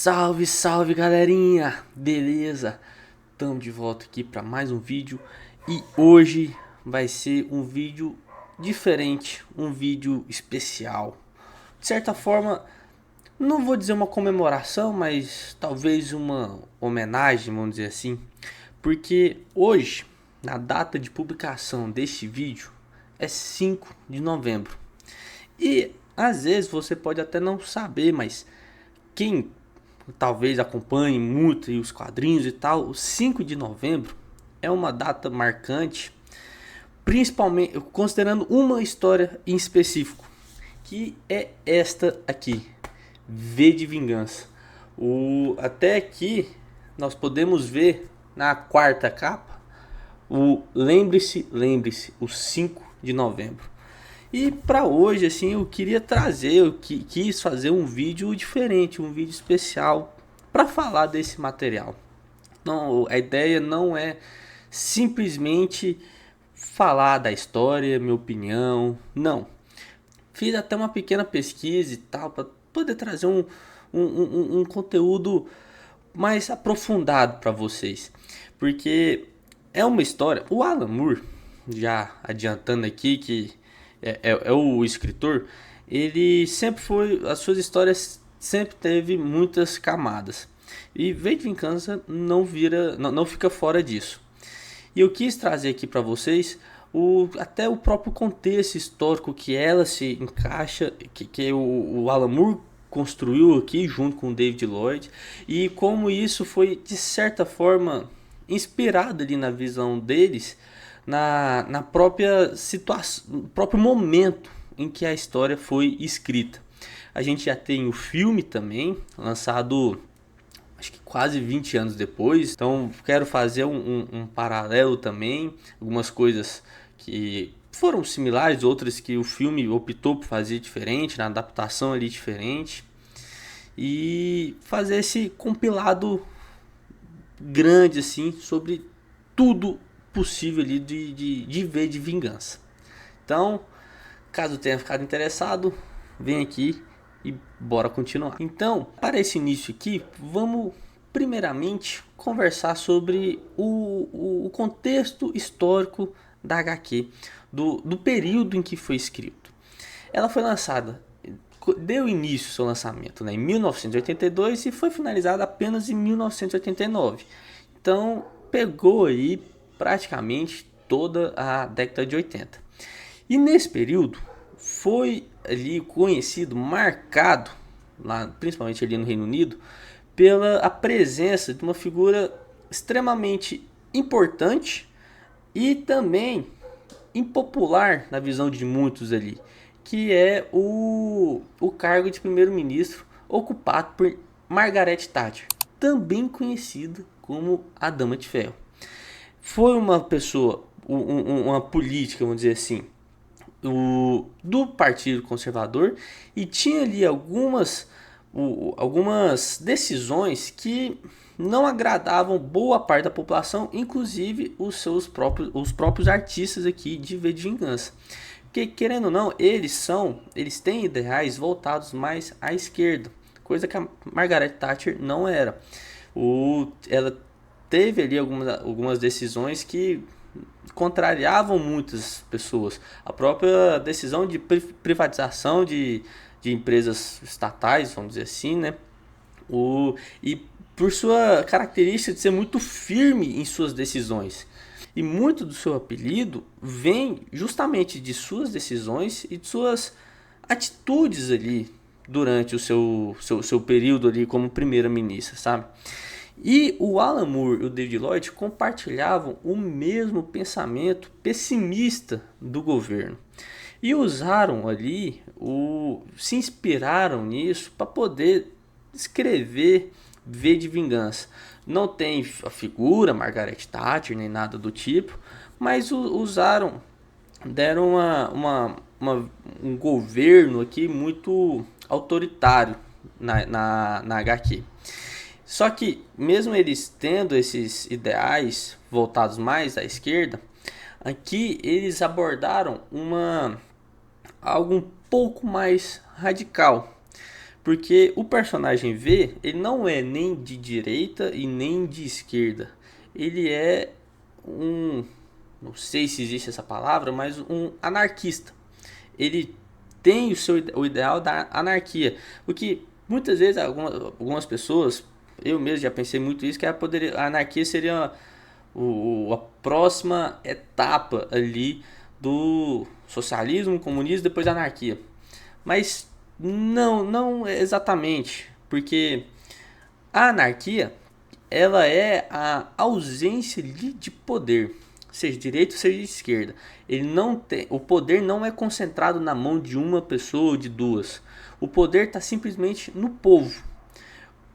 Salve, salve galerinha! Beleza? Estamos de volta aqui para mais um vídeo e hoje vai ser um vídeo diferente, um vídeo especial. De certa forma, não vou dizer uma comemoração, mas talvez uma homenagem, vamos dizer assim, porque hoje, na data de publicação deste vídeo, é 5 de novembro. E às vezes você pode até não saber, mas quem talvez acompanhe muito os quadrinhos e tal, o 5 de novembro é uma data marcante, principalmente considerando uma história em específico, que é esta aqui, V de Vingança. Até aqui nós podemos ver na quarta capa o lembre-se, o 5 de novembro. E para hoje, assim, eu queria trazer, quis fazer um vídeo diferente, um vídeo especial para falar desse material. Não, a ideia não é simplesmente falar da história, minha opinião, não. Fiz até uma pequena pesquisa e tal para poder trazer um conteúdo mais aprofundado para vocês, porque é uma história. O Alan Moore, já adiantando aqui que é o escritor, ele sempre foi, as suas histórias sempre teve muitas camadas. E V de Vingança não fica fora disso. E eu quis trazer aqui para vocês até o próprio contexto histórico que ela se encaixa, que o Alan Moore construiu aqui junto com o David Lloyd, e como isso foi de certa forma inspirado ali na visão deles, na própria situação, no próprio momento em que a história foi escrita. A gente já tem o filme também, lançado acho que quase 20 anos depois. Então quero fazer um paralelo também, algumas coisas que foram similares, outras que o filme optou por fazer diferente, na adaptação ali diferente, e fazer esse compilado grande assim sobre tudo possível ali de V de Vingança. Então, caso tenha ficado interessado, vem aqui e bora continuar. Então, para esse início aqui, vamos primeiramente conversar sobre o contexto histórico da HQ, do período em que foi escrito. Ela foi lançada, deu início ao seu lançamento, né, em 1982 e foi finalizada apenas em 1989. Então, pegou aí praticamente toda a década de 80. E nesse período foi ali conhecido, marcado, lá, principalmente ali no Reino Unido, pela a presença de uma figura extremamente importante e também impopular na visão de muitos ali, que é o cargo de primeiro-ministro ocupado por Margaret Thatcher, também conhecida como a Dama de Ferro. Foi uma pessoa, uma política, vamos dizer assim, do Partido Conservador, e tinha ali algumas decisões que não agradavam boa parte da população, inclusive os próprios artistas aqui de V de Vingança. Porque, querendo ou não, eles têm ideais voltados mais à esquerda, coisa que a Margaret Thatcher não era. Ela teve ali algumas decisões que contrariavam muitas pessoas. A própria decisão de privatização de empresas estatais, vamos dizer assim, né? E por sua característica de ser muito firme em suas decisões. E muito do seu apelido vem justamente de suas decisões e de suas atitudes ali durante o seu período ali como primeira-ministra, sabe? E o Alan Moore e o David Lloyd compartilhavam o mesmo pensamento pessimista do governo. E usaram ali, se inspiraram nisso para poder escrever V de Vingança. Não tem a figura Margaret Thatcher nem nada do tipo, mas deram um governo aqui muito autoritário na HQ. Só que, mesmo eles tendo esses ideais voltados mais à esquerda, aqui eles abordaram algo um pouco mais radical. Porque o personagem V, ele não é nem de direita e nem de esquerda. Ele é um, não sei se existe essa palavra, mas um anarquista. Ele tem o ideal da anarquia. O que muitas vezes algumas pessoas, eu mesmo já pensei muito isso, que a anarquia seria a próxima etapa ali do socialismo, comunismo, depois da anarquia. Mas não exatamente, porque a anarquia ela é a ausência de poder, seja de direita ou seja de esquerda. Ele não tem, o poder não é concentrado na mão de uma pessoa ou de duas. O poder está simplesmente no povo.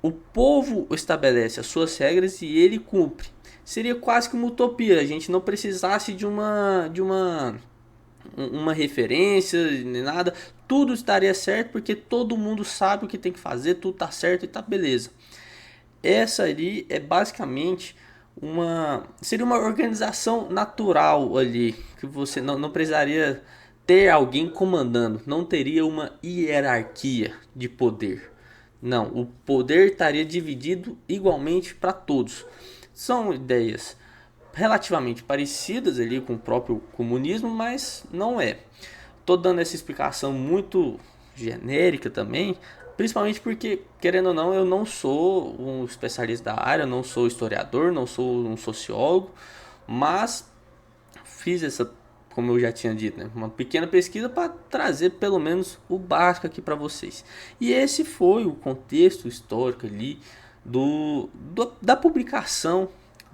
O povo estabelece as suas regras e ele cumpre. Seria quase que uma utopia. A gente não precisasse de uma referência nem nada. Tudo estaria certo porque todo mundo sabe o que tem que fazer, tudo está certo e está beleza. Essa ali é basicamente seria uma organização natural ali, que você não precisaria ter alguém comandando, não teria uma hierarquia de poder. Não, o poder estaria dividido igualmente para todos. São ideias relativamente parecidas ali com o próprio comunismo, mas não é. Tô dando essa explicação muito genérica também, principalmente porque, querendo ou não, eu não sou um especialista da área, não sou historiador, não sou um sociólogo, mas fiz essa, como eu já tinha dito, né, uma pequena pesquisa para trazer pelo menos o básico aqui para vocês. E esse foi o contexto histórico ali da publicação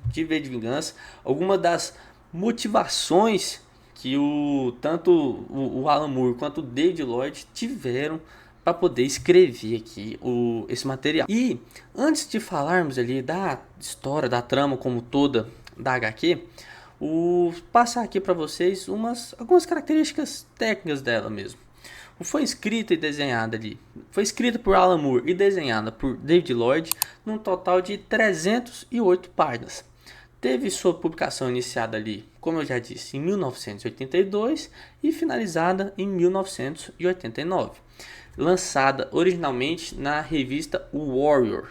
de V de Vingança, alguma das motivações que tanto o Alan Moore quanto o David Lloyd tiveram para poder escrever aqui esse material. E antes de falarmos ali da história, da trama como toda da HQ, passar aqui para vocês algumas características técnicas dela mesmo. Foi escrita e desenhada ali. Foi escrita por Alan Moore e desenhada por David Lloyd num total de 308 páginas. Teve sua publicação iniciada ali, como eu já disse, em 1982 e finalizada em 1989. Lançada originalmente na revista Warrior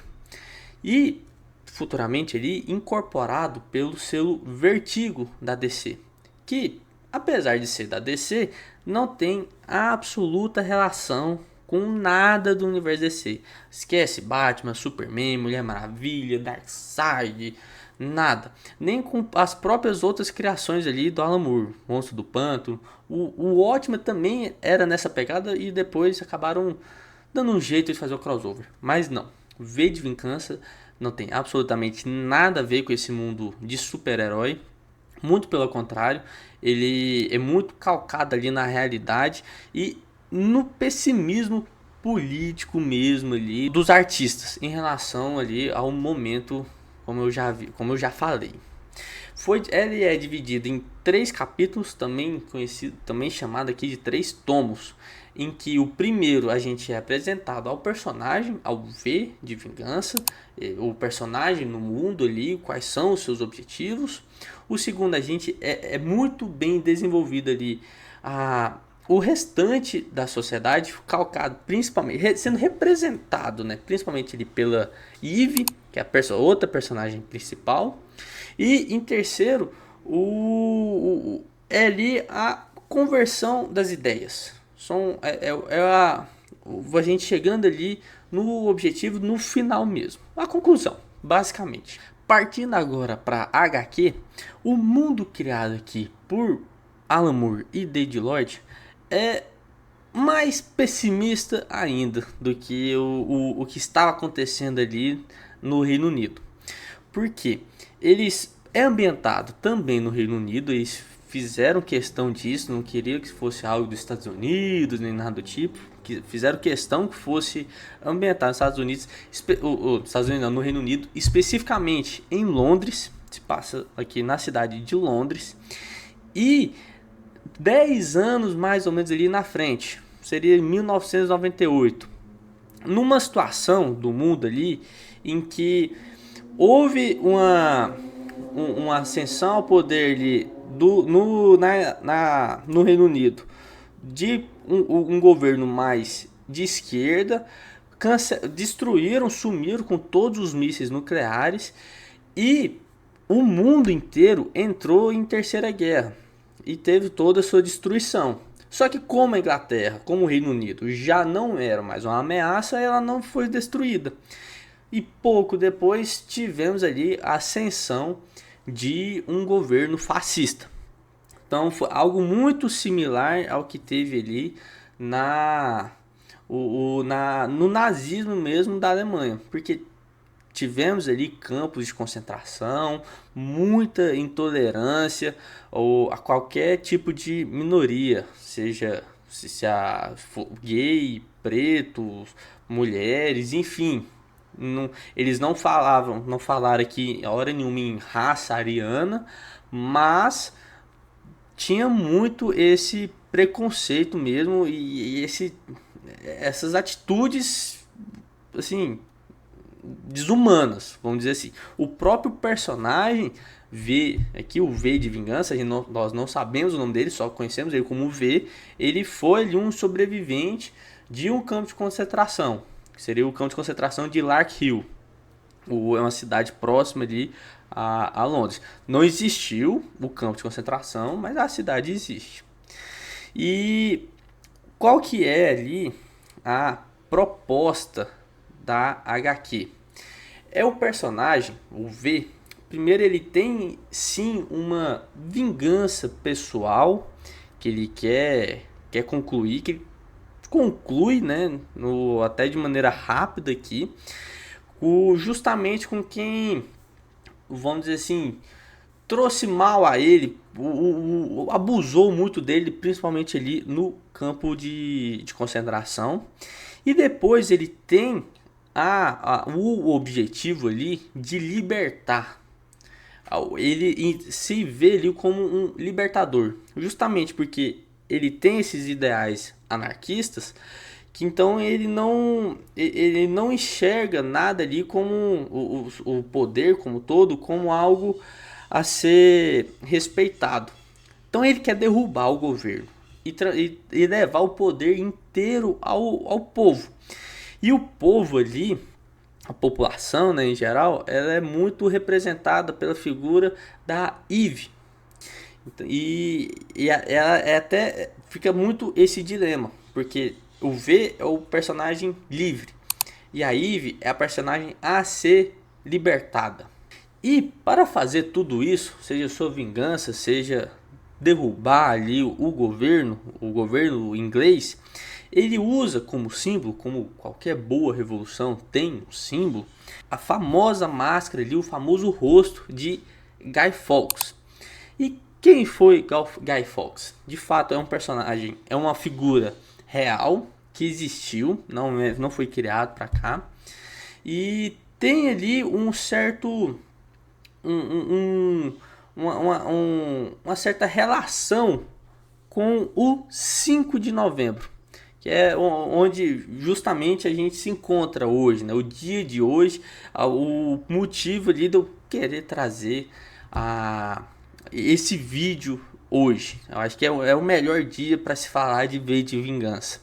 e futuramente ali incorporado pelo selo Vertigo da DC, que apesar de ser da DC, não tem absoluta relação com nada do universo DC. Esquece Batman, Superman, Mulher Maravilha, Darkseid, nada. Nem com as próprias outras criações ali do Alan Moore, Monstro do Pântano. O Watchmen também era nessa pegada e depois acabaram dando um jeito de fazer o crossover. Mas não, V de Vingança não tem absolutamente nada a ver com esse mundo de super-herói. Muito pelo contrário, ele é muito calcado ali na realidade e no pessimismo político mesmo ali dos artistas em relação ali ao momento, como eu já falei. Ele é dividido em 3 capítulos, também conhecido, também chamado aqui de 3 tomos, em que o primeiro a gente é apresentado ao personagem, ao V de Vingança, o personagem no mundo ali, quais são os seus objetivos. O segundo a gente é muito bem desenvolvido ali o restante da sociedade, calcado principalmente, sendo representado, né, principalmente ali pela Eve, que é a outra personagem principal. E em terceiro, é ali a conversão das ideias. A gente chegando ali no objetivo, no final mesmo. A conclusão, basicamente. Partindo agora para HQ, o mundo criado aqui por Alan Moore e David Lloyd é mais pessimista ainda do que o que estava acontecendo ali no Reino Unido. Porque eles é ambientado também no Reino Unido, eles fizeram questão disso, não queriam que fosse algo dos Estados Unidos nem nada do tipo, fizeram questão que fosse ambientado nos Estados Unidos, no Reino Unido, especificamente em Londres, se passa aqui na cidade de Londres, e 10 anos mais ou menos ali na frente, seria em 1998, numa situação do mundo ali em que houve uma ascensão ao poder ali no Reino Unido de um governo mais de esquerda, destruíram, sumiram com todos os mísseis nucleares e o mundo inteiro entrou em Terceira Guerra e teve toda a sua destruição. Só que como a Inglaterra, como o Reino Unido já não era mais uma ameaça, ela não foi destruída. E pouco depois tivemos ali a ascensão de um governo fascista. Então foi algo muito similar ao que teve ali no nazismo mesmo da Alemanha, porque tivemos ali campos de concentração, muita intolerância ou a qualquer tipo de minoria, seja se gay, pretos, mulheres, enfim. Eles não falaram aqui a hora nenhuma em raça ariana, mas tinha muito esse preconceito mesmo e essas atitudes assim desumanas, vamos dizer assim. O próprio personagem V, aqui o V de Vingança, nós não sabemos o nome dele, só conhecemos ele como V. Ele foi ali um sobrevivente de um campo de concentração, que seria o campo de concentração de Larkhill. É uma cidade próxima ali a Londres. Não existiu o campo de concentração, mas a cidade existe. E qual que é ali a proposta da HQ? É o personagem, o V. Primeiro, ele tem sim uma vingança pessoal que ele quer concluir, que ele conclui, né, até de maneira rápida aqui, justamente com quem, vamos dizer assim, trouxe mal a ele, abusou muito dele, principalmente ali no campo de concentração. E depois ele tem o objetivo ali de libertar. Ele se vê ali como um libertador, justamente porque ele tem esses ideais anarquistas, que então ele não enxerga nada ali como o poder como todo, como algo a ser respeitado. Então ele quer derrubar o governo e levar o poder inteiro ao povo. E o povo ali, a população, né, em geral, ela é muito representada pela figura da Eve. E ela até fica muito esse dilema, porque o V é o personagem livre e a Eve é a personagem a ser libertada. E para fazer tudo isso, seja sua vingança, seja derrubar ali o governo inglês, ele usa como símbolo, como qualquer boa revolução tem um símbolo, a famosa máscara ali, o famoso rosto de Guy Fawkes. E quem foi Guy Fawkes? De fato é um personagem, é uma figura real que existiu, não foi criado para cá, e tem ali um certo uma certa relação com o 5 de novembro, que é onde justamente a gente se encontra hoje, né? O dia de hoje, o motivo ali de eu querer trazer esse vídeo hoje. Eu acho que é o melhor dia para se falar de V de Vingança.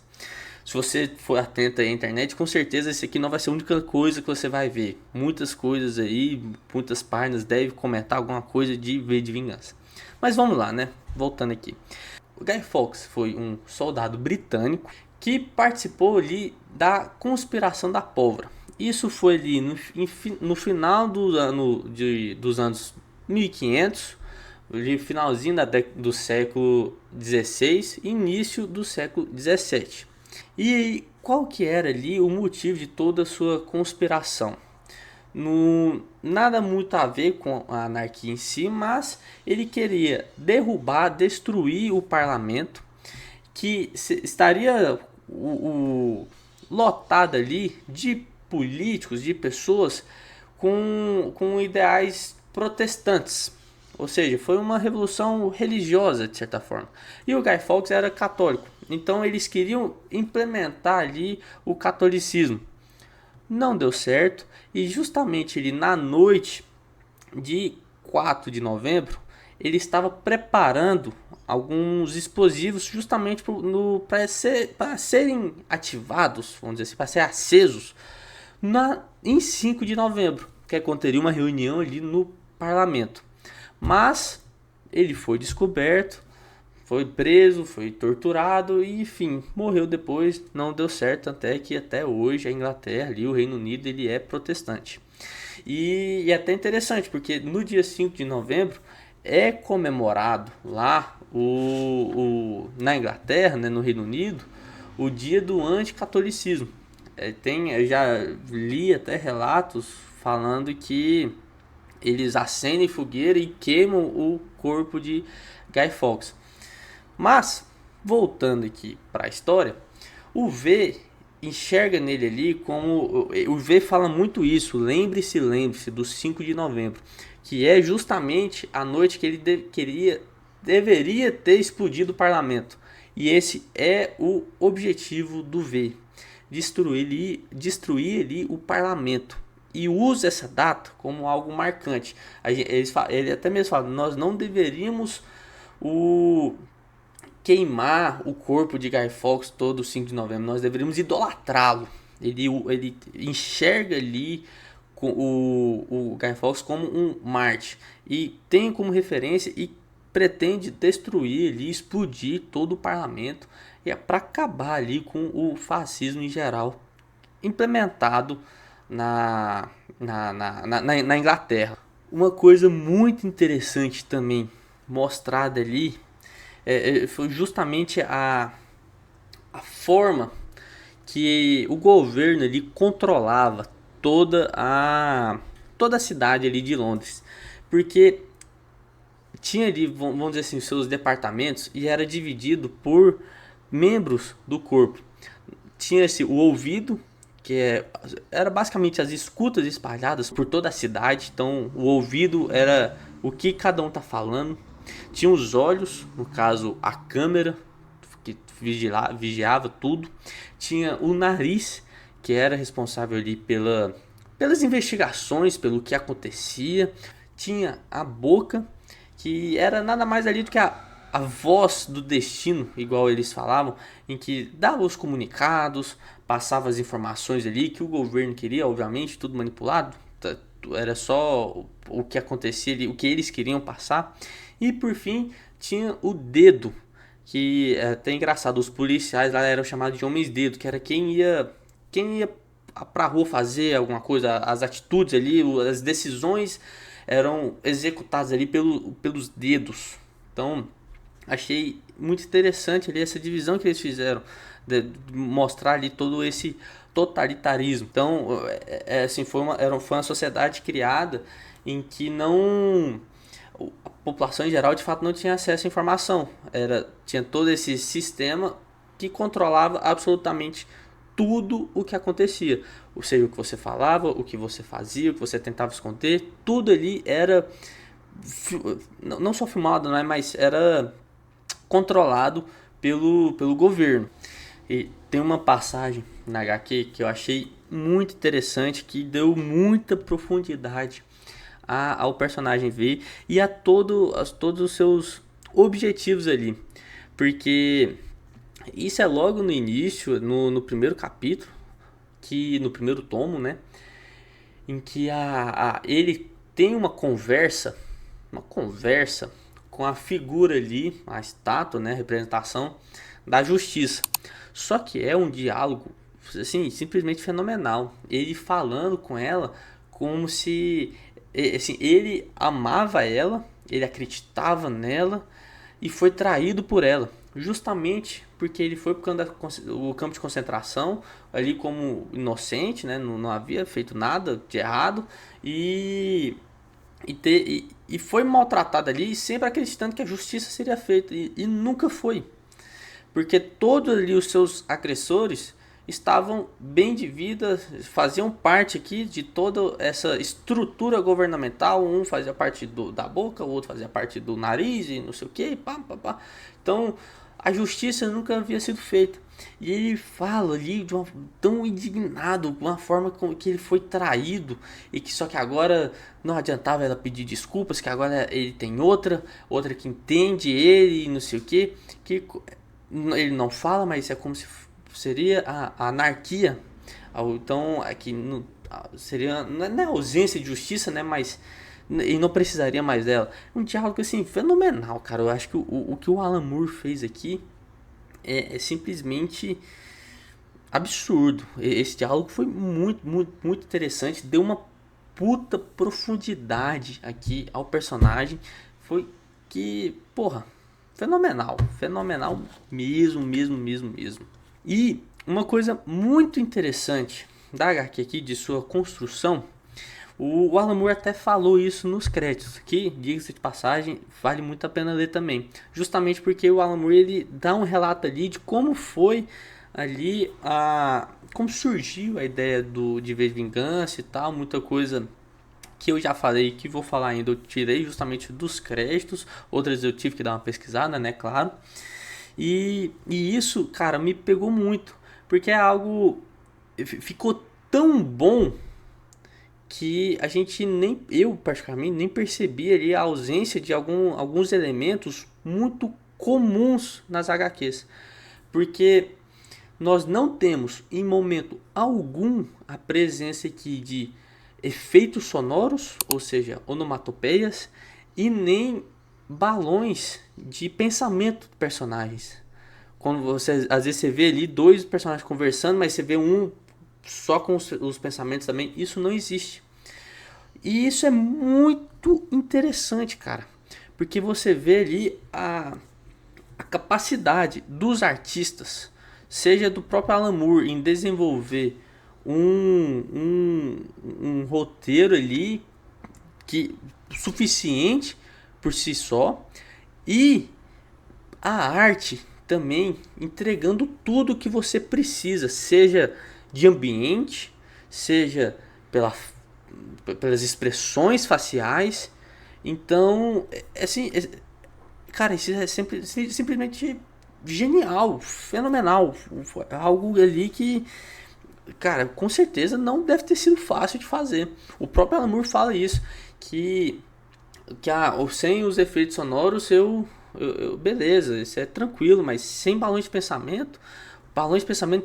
Se você for atento aí à internet, com certeza esse aqui não vai ser a única coisa que você vai ver. Muitas coisas aí, muitas páginas devem comentar alguma coisa de V de Vingança. Mas vamos lá, né? Voltando aqui. O Guy Fawkes foi um soldado britânico que participou ali da conspiração da pólvora. Isso foi ali no final dos anos 1500, ali finalzinho do século XVI, início do século XVII. E qual que era ali o motivo de toda a sua conspiração? Nada muito a ver com a anarquia em si, mas ele queria destruir o parlamento, que estaria lotado ali de políticos, de pessoas com ideais protestantes. Ou seja, foi uma revolução religiosa de certa forma. E o Guy Fawkes era católico, então eles queriam implementar ali o catolicismo. Não deu certo, e justamente ele na noite de 4 de novembro, ele estava preparando alguns explosivos justamente para serem ativados, vamos dizer assim, para serem acesos em 5 de novembro, que é quando teria uma reunião ali no parlamento. Mas ele foi descoberto, foi preso, foi torturado e enfim, morreu depois, não deu certo, até que até hoje a Inglaterra, ali, o Reino Unido, ele é protestante. E é até interessante, porque no dia 5 de novembro é comemorado lá na Inglaterra, né, no Reino Unido, o dia do anticatolicismo. Eu já li até relatos falando que eles acendem fogueira e queimam o corpo de Guy Fawkes. Mas, voltando aqui para a história, o V enxerga nele ali como... O V fala muito isso, lembre-se do 5 de novembro, que é justamente a noite que ele deveria ter explodido o parlamento. E esse é o objetivo do V, destruir ali o parlamento. E usa essa data como algo marcante. Ele até mesmo fala, nós não deveríamos queimar o corpo de Guy Fawkes todo 5 de novembro, nós deveríamos idolatrá-lo. Ele enxerga ali o Guy Fawkes como um Marte e tem como referência e pretende destruir ali, explodir todo o parlamento para acabar ali com o fascismo em geral implementado na Inglaterra. Uma coisa muito interessante também mostrada ali foi justamente a forma que o governo ali controlava toda a cidade ali de Londres, porque tinha ali, vamos dizer assim, os seus departamentos e era dividido por membros do corpo. Tinha-se o ouvido, que era basicamente as escutas espalhadas por toda a cidade. Então o ouvido era o que cada um tá falando. Tinha os olhos, no caso a câmera, que vigiava tudo. Tinha o nariz, que era responsável ali pelas investigações, pelo que acontecia. Tinha a boca, que era nada mais ali do que a voz do destino, igual eles falavam, em que dava os comunicados, passava as informações ali que o governo queria, obviamente, tudo manipulado. Era só o que acontecia ali, o que eles queriam passar. E por fim tinha o dedo, que é até engraçado, os policiais lá eram chamados de homens dedo, que era quem ia pra rua fazer alguma coisa, as atitudes ali, as decisões eram executadas ali pelos dedos. Então achei muito interessante ali essa divisão que eles fizeram, de mostrar ali todo esse totalitarismo. Então assim, foi uma sociedade criada em que a população em geral de fato não tinha acesso à informação. Tinha todo esse sistema que controlava absolutamente tudo o que acontecia. Ou seja, o que você falava, o que você fazia, o que você tentava esconder, tudo ali era não só filmado, né, mas era controlado pelo governo. E tem uma passagem na HQ que eu achei muito interessante, que deu muita profundidade ao personagem V e a todos os seus objetivos ali, porque isso é logo no início, no primeiro capítulo, que no primeiro tomo, né, em que ele tem uma conversa com a figura ali, a estátua, né, representação da justiça. Só que é um diálogo assim, simplesmente fenomenal. Ele falando com ela como se assim, ele amava ela, ele acreditava nela e foi traído por ela, justamente porque ele foi para o campo de concentração ali como inocente, né, não havia feito nada de errado e foi maltratado ali, sempre acreditando que a justiça seria feita e nunca foi, porque todos ali os seus agressores estavam bem de vida, faziam parte aqui de toda essa estrutura governamental. Um fazia parte da boca, o outro fazia parte do nariz e não sei o que, pá. Então a justiça nunca havia sido feita. E ele fala ali de uma, tão indignado com a forma com que ele foi traído e que só que agora não adiantava ela pedir desculpas, que agora ele tem outra que entende ele e não sei o que ele não fala, mas é como se seria a anarquia. Então aqui seria não é ausência de justiça, né, mas ele não precisaria mais dela. Um diálogo assim fenomenal, cara. Eu acho que o que o Alan Moore fez aqui é simplesmente absurdo. Esse diálogo foi muito interessante. Deu uma puta profundidade aqui ao personagem. Foi que, porra, fenomenal. Fenomenal mesmo. E uma coisa muito interessante da HQ aqui, de sua construção, o Alan Moore até falou isso nos créditos, que, diga-se de passagem, vale muito a pena ler também. Justamente porque o Alan Moore ele dá um relato ali de como foi ali, como surgiu a ideia de V de Vingança e tal, muita coisa que eu já falei, que vou falar ainda, eu tirei justamente dos créditos, outras eu tive que dar uma pesquisada, né, claro. E isso, cara, me pegou muito, porque é algo, ficou tão bom que a gente eu particularmente nem percebi ali a ausência de alguns elementos muito comuns nas HQs, porque nós não temos em momento algum a presença aqui de efeitos sonoros, ou seja, onomatopeias, e nem balões de pensamento de personagens. Quando você às vezes você vê ali dois personagens conversando, mas você vê um só com os pensamentos também, isso não existe. E isso é muito interessante, cara, porque você vê ali a capacidade dos artistas, seja do próprio Alan Moore, em desenvolver um roteiro ali que suficiente por si só, e a arte também entregando tudo que você precisa, seja de ambiente, seja pelas expressões faciais. Então, assim, cara, isso é simplesmente genial, fenomenal. Algo ali que, cara, com certeza não deve ter sido fácil de fazer. O próprio Alan Moore fala isso, que sem os efeitos sonoros beleza, isso é tranquilo, mas sem balões de pensamento,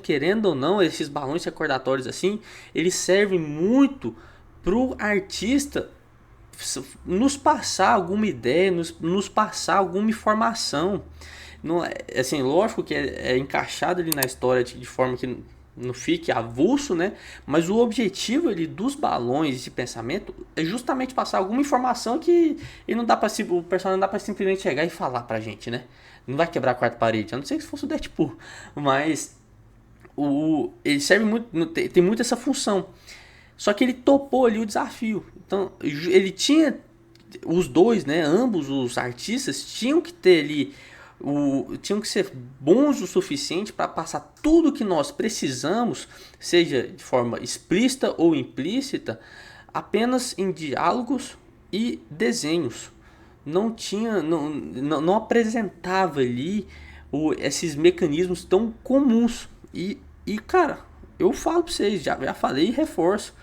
querendo ou não, esses balões recordatórios assim, eles servem muito pro artista nos passar alguma ideia, nos passar alguma informação. Não, assim, lógico que é encaixado ali na história de forma que não fique avulso, né? Mas o objetivo ali dos balões de pensamento é justamente passar alguma informação que não dá para o personagem não dá para simplesmente chegar e falar pra gente, né? Não vai quebrar a quarta parede, a não ser que fosse o Deadpool, mas ele serve muito, tem muito essa função. Só que ele topou ali o desafio. Então, ele tinha os dois, né, ambos os artistas tinham que ter ali tinham que ser bons o suficiente para passar tudo que nós precisamos, seja de forma explícita ou implícita, apenas em diálogos e desenhos. Não apresentava ali esses mecanismos tão comuns. E cara, eu falo para vocês, já falei e reforço,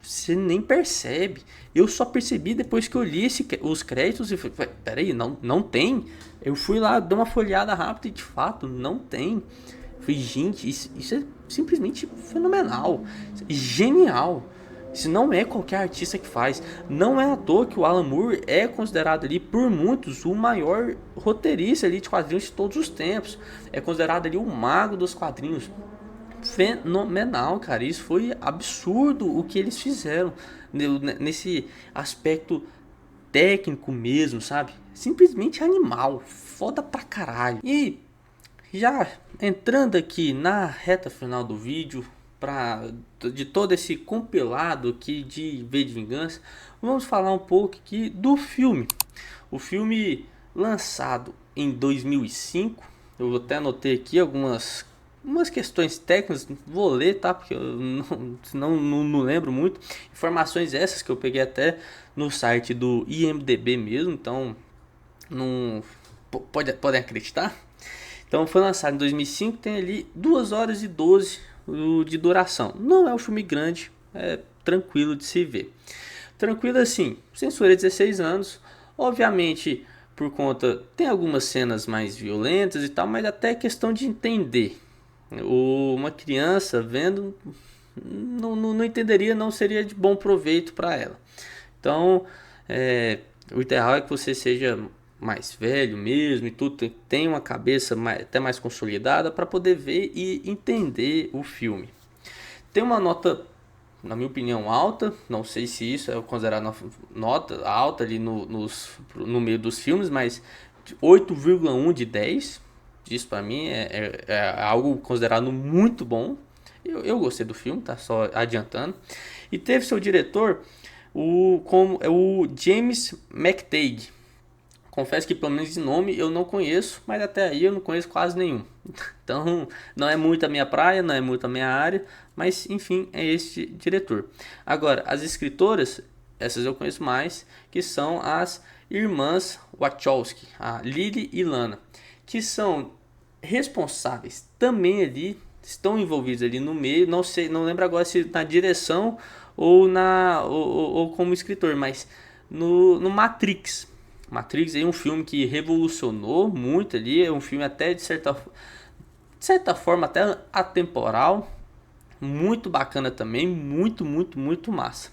você nem percebe. Eu só percebi depois que eu li os créditos e falei, peraí, não tem. Eu fui lá, dei uma folhada rápida e de fato não tem. Eu falei, gente, isso é simplesmente fenomenal, genial. Isso não é qualquer artista que faz. Não é à toa que o Alan Moore é considerado ali por muitos o maior roteirista ali de quadrinhos de todos os tempos. É considerado ali o mago dos quadrinhos. Fenomenal, cara. Isso foi absurdo o que eles fizeram nesse aspecto técnico mesmo, sabe? Simplesmente animal, foda pra caralho. E já entrando aqui na reta final do vídeo, de todo esse compilado aqui de V de Vingança, vamos falar um pouco aqui do filme. O filme lançado em 2005, eu até anotei aqui umas questões técnicas, vou ler, tá? Porque eu não lembro muito. Informações essas que eu peguei até no site do IMDb mesmo, então não podem acreditar. Então foi lançado em 2005, tem ali 2 horas e 12 de duração. Não é um filme grande, é tranquilo de se ver. Tranquilo assim, censura 16 anos, obviamente por conta, tem algumas cenas mais violentas e tal, mas até é questão de entender. Uma criança vendo não entenderia, não seria de bom proveito para ela. Então, o ideal é que você seja mais velho mesmo e tudo, tem uma cabeça até mais consolidada para poder ver e entender o filme. Tem uma nota, na minha opinião, alta, não sei se isso é considerado nota alta ali no meio dos filmes, mas 8,1 de 10, isso para mim é algo considerado muito bom. Eu gostei do filme, tá só adiantando. E teve seu diretor, o James McTeigue. Confesso que pelo menos de nome eu não conheço, mas até aí eu não conheço quase nenhum. Então não é muito a minha praia, não é muito a minha área, mas enfim, é este diretor. Agora, as escritoras, essas eu conheço mais, que são as irmãs Wachowski, a Lily e Lana, que são responsáveis também ali, estão envolvidos ali no meio, não sei, não lembro agora se na direção ou como escritor, mas no Matrix. Matrix é um filme que revolucionou muito ali, é um filme até de certa forma até atemporal, muito bacana também, muito massa.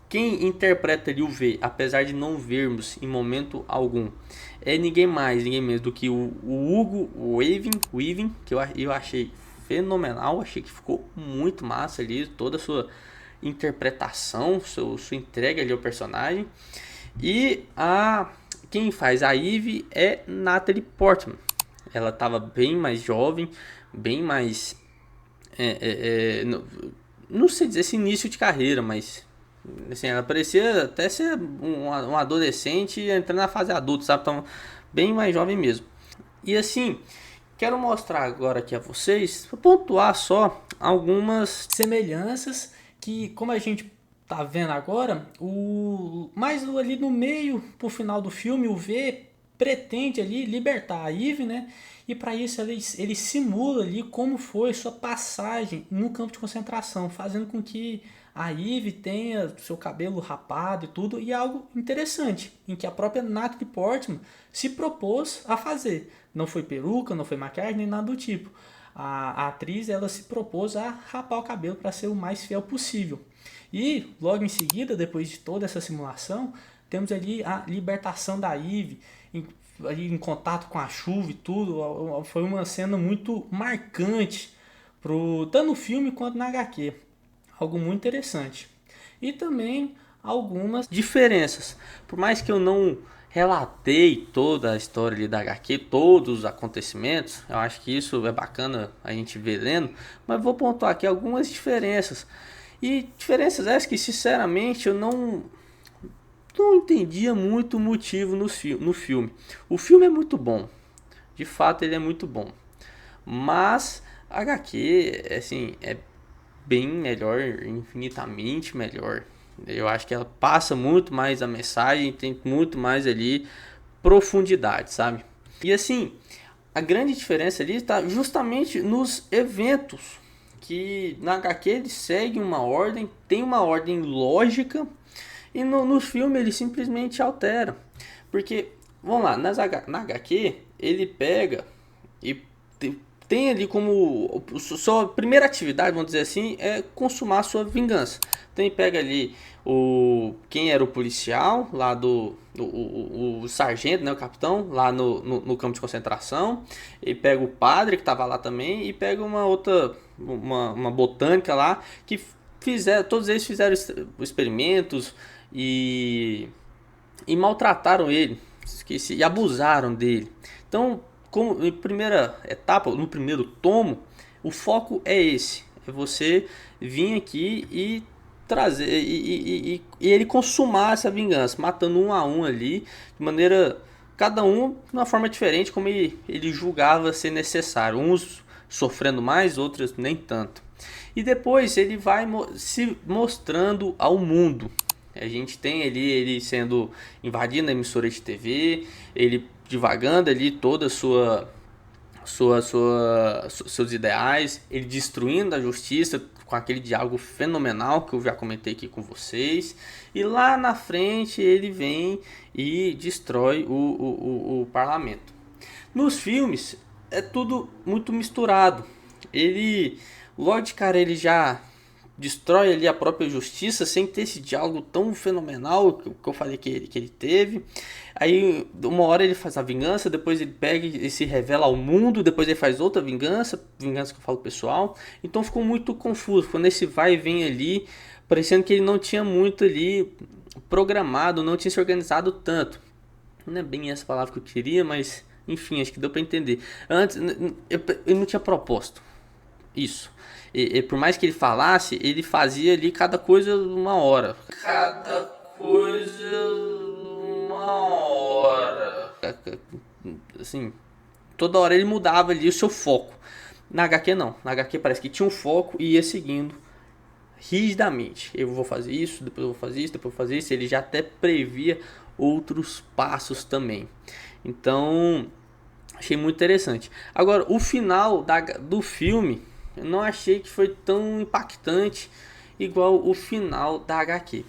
Quem interpreta ali o V, apesar de não vermos em momento algum, é ninguém mais, ninguém menos do que o Hugo Weaving, que eu achei fenomenal, achei que ficou muito massa ali, toda a sua interpretação, sua entrega ali ao personagem. E quem faz a Eve é Natalie Portman. Ela estava bem mais jovem, bem mais... não sei dizer esse início de carreira, mas... assim, ela parecia até ser um adolescente entrando na fase adulta, sabe? Então, bem mais jovem mesmo. E assim, quero mostrar agora aqui a vocês, para pontuar só algumas semelhanças que, como a gente tá vendo agora, mais ali no meio, pro final do filme, o V pretende ali libertar a Eve, né? E para isso ele simula ali como foi sua passagem no campo de concentração, fazendo com que a Eve tenha seu cabelo rapado e tudo, e é algo interessante, em que a própria Natalie Portman se propôs a fazer. Não foi peruca, não foi maquiagem, nem nada do tipo. A atriz ela se propôs a rapar o cabelo para ser o mais fiel possível. E logo em seguida, depois de toda essa simulação, temos ali a libertação da Eve em contato com a chuva e tudo. Foi uma cena muito marcante, tanto no filme quanto na HQ. Algo muito interessante. E também algumas diferenças. Por mais que eu não relatei toda a história ali da HQ, todos os acontecimentos, eu acho que isso é bacana a gente ver lendo, mas vou pontuar aqui algumas diferenças. E diferenças essas que sinceramente eu não entendia muito o motivo no filme. O filme é muito bom, de fato ele é muito bom, mas a HQ assim, é bem melhor, infinitamente melhor. Eu acho que ela passa muito mais a mensagem, tem muito mais ali profundidade, sabe? E assim, a grande diferença ali está justamente nos eventos, que na HQ ele segue uma ordem, tem uma ordem lógica, e no filme ele simplesmente altera. Porque, vamos lá, na HQ ele pega e tem ali como sua primeira atividade, vamos dizer assim, é consumar sua vingança. Então ele pega ali quem era o policial lá o sargento, né, o capitão lá no campo de concentração. Ele pega o padre que estava lá também e pega uma outra uma botânica lá que todos eles fizeram experimentos e maltrataram ele, e abusaram dele. Então, como em primeira etapa, no primeiro tomo, o foco é esse: é você vir aqui e trazer e ele consumar essa vingança, matando um a um ali, de maneira, cada um de uma forma diferente, como ele julgava ser necessário, uns sofrendo mais, outros nem tanto. E depois ele vai se mostrando ao mundo. A gente tem ali ele sendo invadindo a emissora de TV, ele divagando ali toda a seus ideais, ele destruindo a justiça com aquele diálogo fenomenal que eu já comentei aqui com vocês, e lá na frente ele vem e destrói o parlamento. Nos filmes é tudo muito misturado. Ele, logo de cara, ele já destrói ali a própria justiça sem ter esse diálogo tão fenomenal que eu falei que ele teve. Aí uma hora ele faz a vingança, depois ele pega e se revela ao mundo, depois ele faz outra vingança que eu falo pessoal. Então ficou muito confuso, quando esse vai e vem ali, parecendo que ele não tinha muito ali programado, não tinha se organizado tanto. Não é bem essa palavra que eu queria, mas enfim, acho que deu para entender. Antes eu não tinha propósito. Isso. E por mais que ele falasse, ele fazia ali cada coisa uma hora. Cada coisa uma hora. Assim, toda hora ele mudava ali o seu foco. Na HQ não. Na HQ parece que tinha um foco e ia seguindo rigidamente. Eu vou fazer isso, depois eu vou fazer isso, depois eu vou fazer isso. Ele já até previa outros passos também. Então, achei muito interessante. Agora, o final do filme, eu não achei que foi tão impactante igual o final da HQ.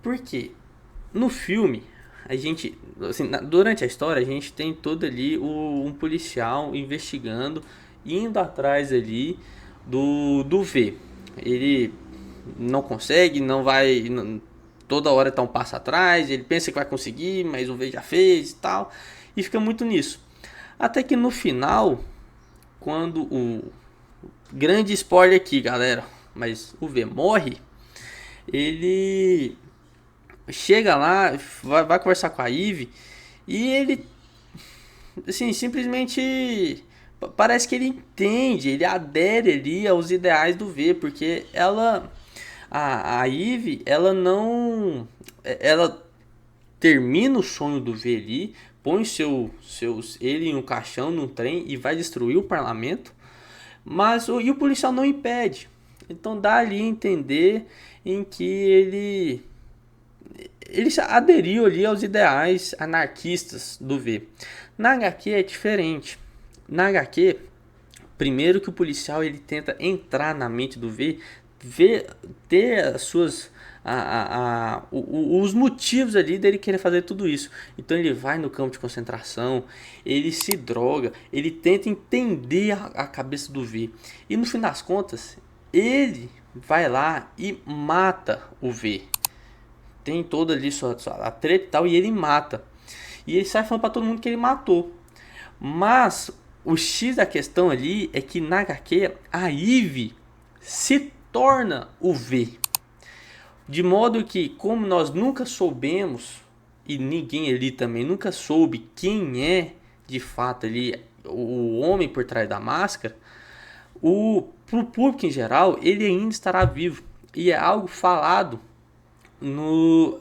Por quê? No filme, a gente, assim, durante a história, a gente tem todo ali um policial investigando, indo atrás ali do V. Ele não consegue, não vai, toda hora tá um passo atrás, ele pensa que vai conseguir, mas o V já fez e tal, e fica muito nisso. Até que no final, quando o grande spoiler aqui, galera, mas o V morre, ele chega lá, vai conversar com a Eve e ele, assim, simplesmente parece que ele entende, ele adere ali aos ideais do V, porque a Eve, ela termina o sonho do V ali, põe ele em um caixão, num trem e vai destruir o parlamento, mas e o policial não impede. Então dá ali a entender em que ele aderiu ali aos ideais anarquistas do V. Na HQ é diferente. Na HQ, primeiro que o policial ele tenta entrar na mente do V, ter as suas os motivos ali dele querer fazer tudo isso. Então ele vai no campo de concentração, ele se droga, ele tenta entender a cabeça do V. E no fim das contas, ele vai lá e mata o V. Tem toda ali a treta e tal, e ele mata. E ele sai falando pra todo mundo que ele matou. Mas o X da questão ali é que na HQ a Eve se torna o V. De modo que, como nós nunca soubemos, e ninguém ali também nunca soube quem é de fato ali o homem por trás da máscara, pro público em geral, ele ainda estará vivo. E é algo falado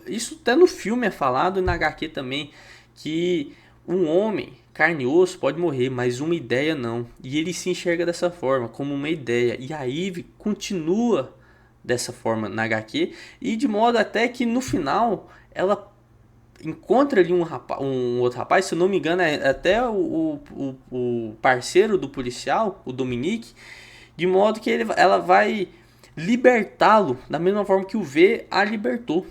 isso até no filme é falado, e na HQ também, que um homem, carne e osso, pode morrer, mas uma ideia não. E ele se enxerga dessa forma, como uma ideia. E a Eve continua dessa forma na HQ, e de modo até que no final ela encontra ali um outro rapaz, se eu não me engano é até o parceiro do policial, o Dominique, de modo que ela vai libertá-lo da mesma forma que o V a libertou.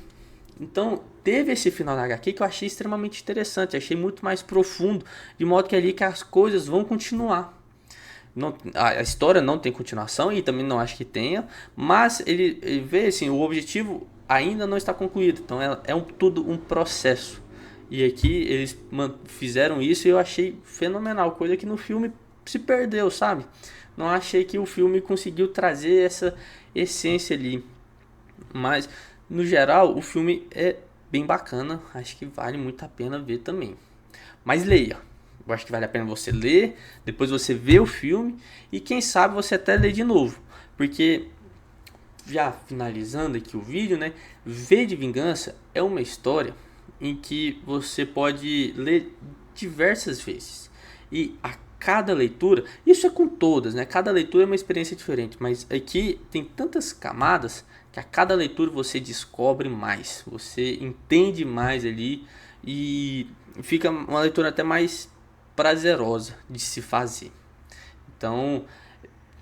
Então teve esse final na HQ que eu achei extremamente interessante, achei muito mais profundo, de modo que ali que as coisas vão continuar. Não, a história não tem continuação e também não acho que tenha, mas ele vê assim, o objetivo ainda não está concluído, então tudo um processo. E aqui eles fizeram isso e eu achei fenomenal, coisa que no filme se perdeu, sabe? Não achei que o filme conseguiu trazer essa essência ali, mas no geral o filme é bem bacana, acho que vale muito a pena ver também. Mas leia. Eu acho que vale a pena você ler, depois você ver o filme e quem sabe você até ler de novo. Porque, já finalizando aqui o vídeo, né? V de Vingança é uma história em que você pode ler diversas vezes. E a cada leitura, isso é com todas, né? Cada leitura é uma experiência diferente, mas aqui tem tantas camadas que a cada leitura você descobre mais, você entende mais ali e fica uma leitura até mais prazerosa de se fazer. Então,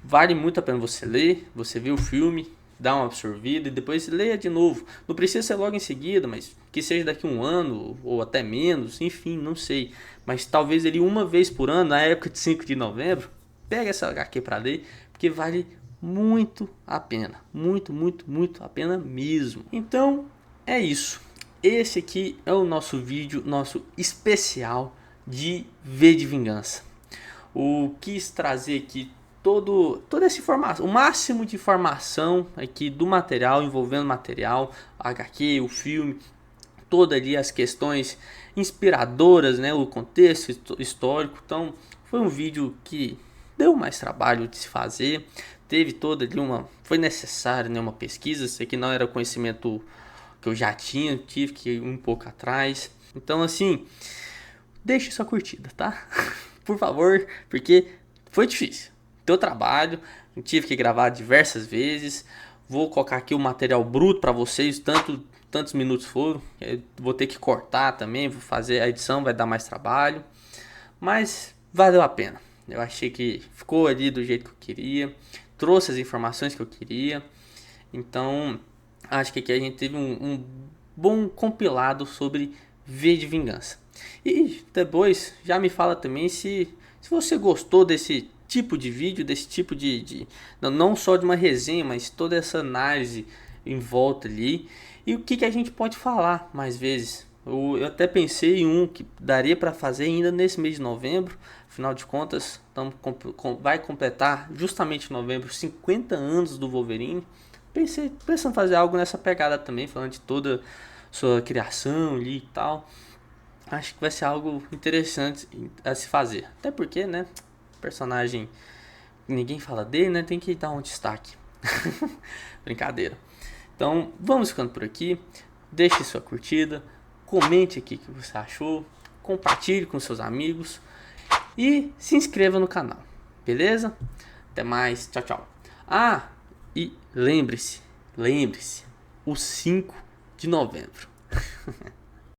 vale muito a pena você ler, você ver o filme, dar uma absorvida e depois leia de novo. Não precisa ser logo em seguida, mas que seja daqui a um ano ou até menos, enfim, não sei. Mas talvez ele uma vez por ano, na época de 5 de novembro, pega essa HQ para ler, porque vale muito a pena. Muito, muito, muito a pena mesmo. Então, é isso. Esse aqui é o nosso vídeo, nosso especial de V de Vingança. Eu quis trazer aqui toda essa informação, o máximo de informação aqui do material, envolvendo o material, a HQ, o filme, todas ali as questões inspiradoras, né, o contexto histórico. Então, foi um vídeo que deu mais trabalho de se fazer, teve toda ali foi necessário, né, uma pesquisa. Isso aqui não era conhecimento que eu já tinha, tive que ir um pouco atrás. Então, assim, deixe sua curtida, tá? Por favor, porque foi difícil. Teu trabalho, eu tive que gravar diversas vezes. Vou colocar aqui o material bruto para vocês, tantos minutos foram. Vou ter que cortar também, vou fazer a edição, vai dar mais trabalho. Mas valeu a pena. Eu achei que ficou ali do jeito que eu queria, trouxe as informações que eu queria. Então, acho que aqui a gente teve um bom compilado sobre V de Vingança. E depois já me fala também se você gostou desse tipo de vídeo, desse tipo não só de uma resenha, mas toda essa análise em volta ali. E o que a gente pode falar mais vezes. Eu até pensei em um que daria para fazer ainda nesse mês de novembro. Afinal de contas, vai completar justamente em novembro 50 anos do Wolverine. Pensando em fazer algo nessa pegada também, falando de toda sua criação ali e tal. Acho que vai ser algo interessante a se fazer. Até porque, né, personagem, ninguém fala dele, né, tem que dar um destaque. Brincadeira. Então, vamos ficando por aqui. Deixe sua curtida, comente aqui o que você achou, compartilhe com seus amigos e se inscreva no canal. Beleza? Até mais. Tchau, tchau. E lembre-se, o 5 de novembro.